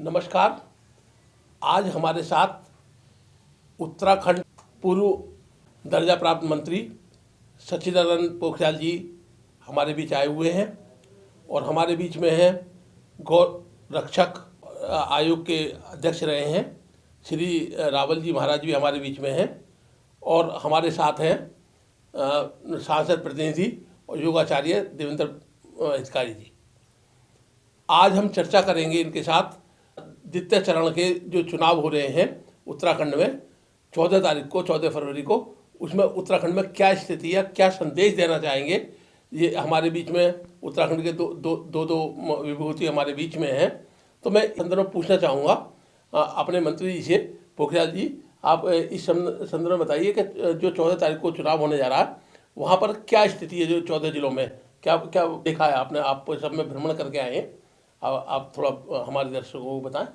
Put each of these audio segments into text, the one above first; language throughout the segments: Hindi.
नमस्कार। आज हमारे साथ उत्तराखंड पूर्व दर्जा प्राप्त मंत्री सच्चिदानंद पोखरियाल जी हमारे बीच आए हुए हैं और हमारे बीच में हैं गौ रक्षक आयोग के अध्यक्ष रहे हैं श्री रावल जी महाराज भी हमारे बीच में हैं और हमारे साथ हैं सांसद प्रतिनिधि और योगाचार्य देवेंद्र हितकारी जी। आज हम चर्चा करेंगे इनके साथ द्वितीय चरण के जो चुनाव हो रहे हैं उत्तराखंड में 14 फरवरी को, उसमें उत्तराखंड में क्या स्थिति है, क्या संदेश देना चाहेंगे। ये हमारे बीच में उत्तराखंड के दो विभूति हमारे बीच में हैं। तो मैं इस संदर्भ में पूछना चाहूँगा अपने मंत्री जी से, पोखरियाल जी आप इस संदर्भ में बताइए कि जो 14 तारीख को चुनाव होने जा रहा है वहाँ पर क्या स्थिति है, जो 14 जिलों में क्या क्या देखा है आपने, आप सब में भ्रमण करके आए हैं, आप थोड़ा हमारे दर्शकों को बताएं।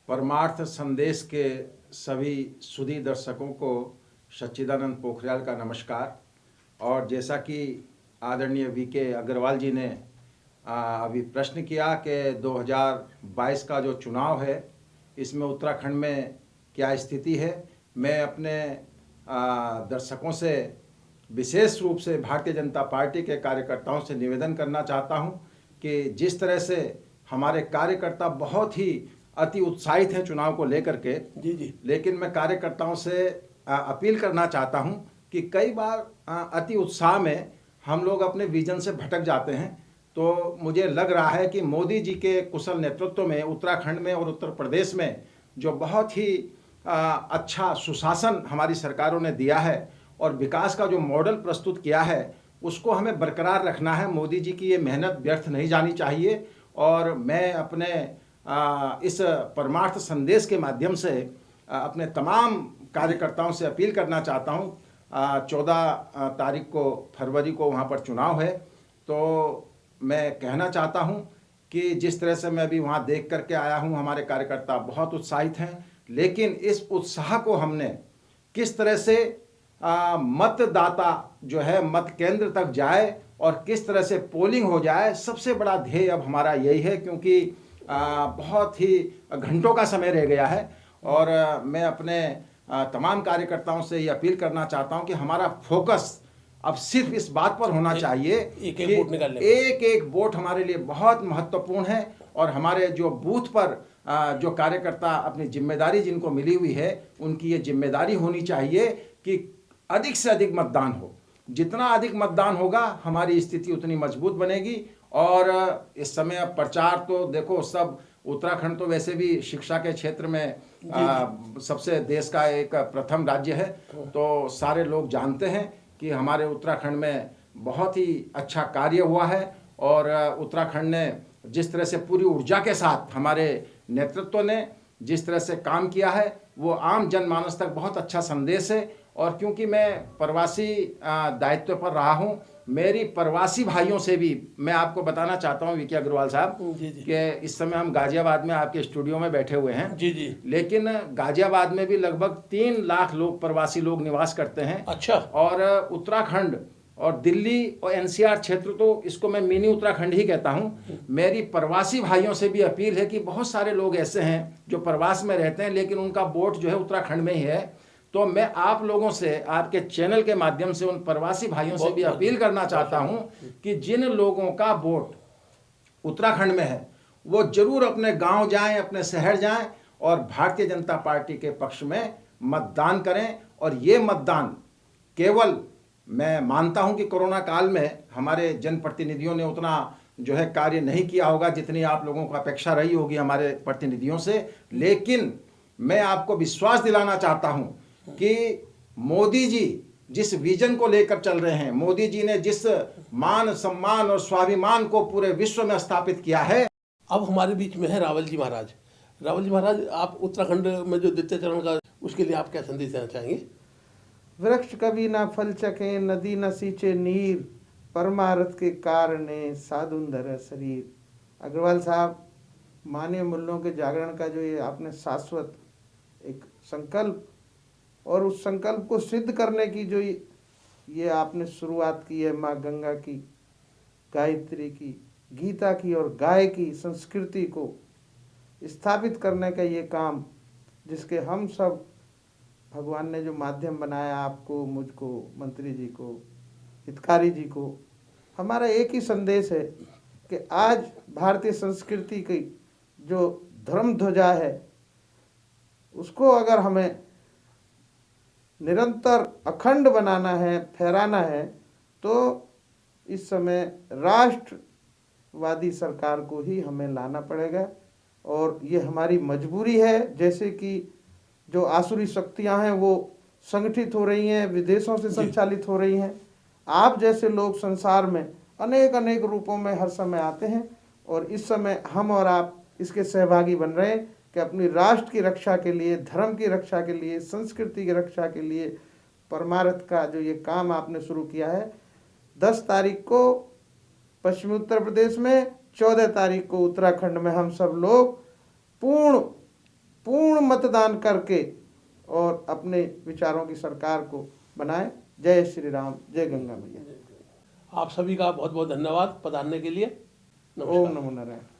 परमार्थ संदेश के सभी सुधी दर्शकों को सच्चिदानंद पोखरियाल का नमस्कार। और जैसा कि आदरणीय वीके अग्रवाल जी ने अभी प्रश्न किया कि 2022 का जो चुनाव है इसमें उत्तराखंड में क्या स्थिति है, मैं अपने दर्शकों से विशेष रूप से भारतीय जनता पार्टी के कार्यकर्ताओं से निवेदन करना चाहता हूं कि जिस तरह से हमारे कार्यकर्ता बहुत ही अति उत्साहित हैं चुनाव को लेकर के, जी, लेकिन मैं कार्यकर्ताओं से अपील करना चाहता हूं कि कई बार अति उत्साह में हम लोग अपने विजन से भटक जाते हैं। तो मुझे लग रहा है कि मोदी जी के कुशल नेतृत्व में उत्तराखंड में और उत्तर प्रदेश में जो बहुत ही अच्छा सुशासन हमारी सरकारों ने दिया है और विकास का जो मॉडल प्रस्तुत किया है उसको हमें बरकरार रखना है। मोदी जी की ये मेहनत व्यर्थ नहीं जानी चाहिए। और मैं अपने इस परमार्थ संदेश के माध्यम से अपने तमाम कार्यकर्ताओं से अपील करना चाहता हूँ। 14 तारीख को फरवरी को वहाँ पर चुनाव है, तो मैं कहना चाहता हूँ कि जिस तरह से मैं अभी वहाँ देख करके आया हूँ हमारे कार्यकर्ता बहुत उत्साहित हैं, लेकिन इस उत्साह को हमने किस तरह से मतदाता जो है मत केंद्र तक जाए और किस तरह से पोलिंग हो जाए, सबसे बड़ा ध्येय अब हमारा यही है, क्योंकि बहुत ही घंटों का समय रह गया है। और मैं अपने तमाम कार्यकर्ताओं से ये अपील करना चाहता हूं कि हमारा फोकस अब सिर्फ इस बात पर होना चाहिए कि एक एक वोट हमारे लिए बहुत महत्वपूर्ण है और हमारे जो बूथ पर जो कार्यकर्ता अपनी जिम्मेदारी जिनको मिली हुई है उनकी ये जिम्मेदारी होनी चाहिए कि अधिक से अधिक मतदान हो। जितना अधिक मतदान होगा हमारी स्थिति उतनी मजबूत बनेगी। और इस समय अब प्रचार तो देखो, सब उत्तराखंड तो वैसे भी शिक्षा के क्षेत्र में सबसे देश का एक प्रथम राज्य है, तो सारे लोग जानते हैं कि हमारे उत्तराखंड में बहुत ही अच्छा कार्य हुआ है। और उत्तराखंड ने जिस तरह से पूरी ऊर्जा के साथ हमारे नेतृत्व ने जिस तरह से काम किया है वो आम जनमानस तक बहुत अच्छा संदेश है। और क्योंकि मैं प्रवासी दायित्व पर रहा हूं, मेरी प्रवासी भाइयों से भी मैं आपको बताना चाहता हूं वीके अग्रवाल साहब कि इस समय हम गाजियाबाद में आपके स्टूडियो में बैठे हुए हैं, जी, लेकिन गाजियाबाद में भी लगभग 3 लाख लोग प्रवासी लोग निवास करते हैं। अच्छा। और उत्तराखंड और दिल्ली और एनसीआर क्षेत्र, तो इसको मैं मिनी उत्तराखंड ही कहता हूँ। मेरी प्रवासी भाइयों से भी अपील है कि बहुत सारे लोग ऐसे हैं जो प्रवास में रहते हैं लेकिन उनका वोट जो है उत्तराखंड में ही है। तो मैं आप लोगों से आपके चैनल के माध्यम से उन प्रवासी भाइयों से भी अपील करना चाहता हूं कि जिन लोगों का वोट उत्तराखंड में है वो जरूर अपने गांव जाएं, अपने शहर जाएं और भारतीय जनता पार्टी के पक्ष में मतदान करें। और ये मतदान केवल, मैं मानता हूं कि कोरोना काल में हमारे जनप्रतिनिधियों ने उतना जो है कार्य नहीं किया होगा जितनी आप लोगों को अपेक्षा रही होगी हमारे प्रतिनिधियों से, लेकिन मैं आपको विश्वास दिलाना चाहता हूं कि मोदी जी जिस विजन को लेकर चल रहे हैं, मोदी जी ने जिस मान सम्मान और स्वाभिमान को पूरे विश्व में स्थापित किया है। अब हमारे बीच में है रावल जी महाराज। रावल जी महाराज, आप उत्तराखंड में जो द्वितीय चरण का, उसके लिए आप क्या संदेश देना चाहेंगे। वृक्ष कभी ना फल चखे, नदी न सींचे नीर, परमारथ के कारणे साधुंधर शरीर। अग्रवाल साहब, मानवीय मूल्यों के जागरण का जो ये आपने शाश्वत एक संकल्प और उस संकल्प को सिद्ध करने की जो ये आपने शुरुआत की है, माँ गंगा की, गायत्री की, गीता की और गाय की संस्कृति को स्थापित करने का ये काम, जिसके हम सब भगवान ने जो माध्यम बनाया, आपको, मुझको, मंत्री जी को, हितकारी जी को, हमारा एक ही संदेश है कि आज भारतीय संस्कृति की जो धर्म ध्वजा है उसको अगर हमें निरंतर अखंड बनाना है, फहराना है, तो इस समय राष्ट्रवादी सरकार को ही हमें लाना पड़ेगा। और ये हमारी मजबूरी है। जैसे कि जो आसुरी शक्तियां हैं वो संगठित हो रही हैं, विदेशों से संचालित हो रही हैं, आप जैसे लोग संसार में अनेक अनेक रूपों में हर समय आते हैं, और इस समय हम और आप इसके सहभागी बन रहे हैं कि अपनी राष्ट्र की रक्षा के लिए, धर्म की रक्षा के लिए, संस्कृति की रक्षा के लिए परमार्थ का जो ये काम आपने शुरू किया है, 10 तारीख को पश्चिमी उत्तर प्रदेश में, 14 तारीख को उत्तराखंड में हम सब लोग पूर्ण मतदान करके और अपने विचारों की सरकार को बनाएं। जय श्री राम, जय गंगा मैया। आप सभी का बहुत बहुत धन्यवाद पधारने के लिए। ओम नमो नारायण।